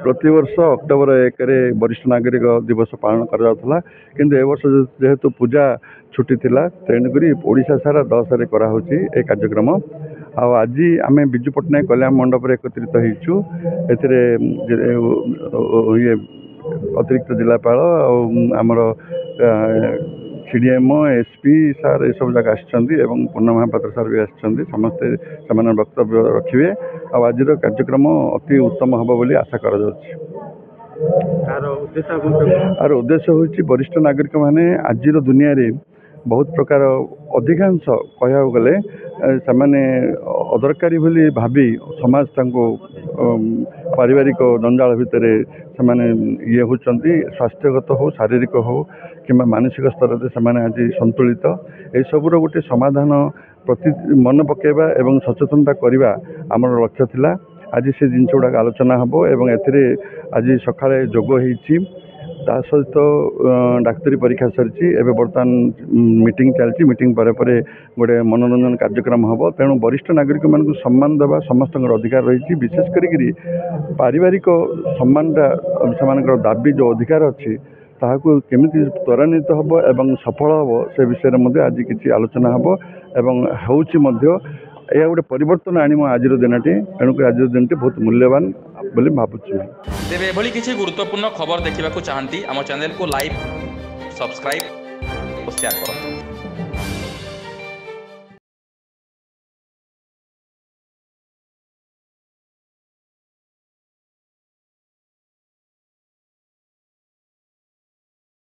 प्रतिवर्ष अक्टोबर 1 वरिष्ठ नागरिक दिवस पालन करा किंतु ए वर्ष जेहेतु पूजा छुट्टी थिला तेणुक ओडिशा सारा 10 रे करा होची ए कार्यक्रम। आज आम विजु पट्टनायक कल्याण मंडप एकत्रित होइछु। एथिरे ये अतिरिक्त जिलापाल आमर सीडीएमओ एसपी सार ये सब जगह आसछन्ती पूर्ण महापात्र सार भी आसछन्ती समस्ते समान वक्तव्य रखिए। आज कार्यक्रम अति उत्तम हम बोली आशा करा जाउछि। आर उद्देश्य हूँ वरिष्ठ नागरिक माने आज दुनिया रे बहुत प्रकार अधिकांश कह गले से अदरकारी बोली भाभी समाज तांको पारिवारिक जंजाल भितर से ये होती स्वास्थ्यगत हो शारीरिक हो कि मानसिक स्तर से आज संतुलित सबूर गोटे समाधान प्रति मन पकेबा एवं सचेतनता करवा आमर लक्ष्य थिला। आज से जिनस गुड़ाक आलोचना हम एवं एथिरे आज सकाळे जोग होईछि ता सहित डाक्तरी परीक्षा सरी एवं बर्तमान मीटिंग चलती मीटिंग पर गोटे मनोरंजन कार्यक्रम हम तेणु वरिष्ठ नागरिक मान सम्मान देवा समस्त अधिकार रही विशेष करी पारिवारिक सम्मानटा से दाबी जो अधिकार अच्छी ताकू केमिति त्वरान्वित हम एवं सफल हम से विषय आज किसी आलोचना हम एवं होउछि यह गोटे परिवर्तन आनिम आज दिनटी तेणुक आज दिनटी बहुत मूल्यवान बोली भावुँ। तेरे एभली किसी गुरुत्वपूर्ण खबर देखा चाहती आम चैनल को लाइक सब्सक्राइब और शेयर करूँ।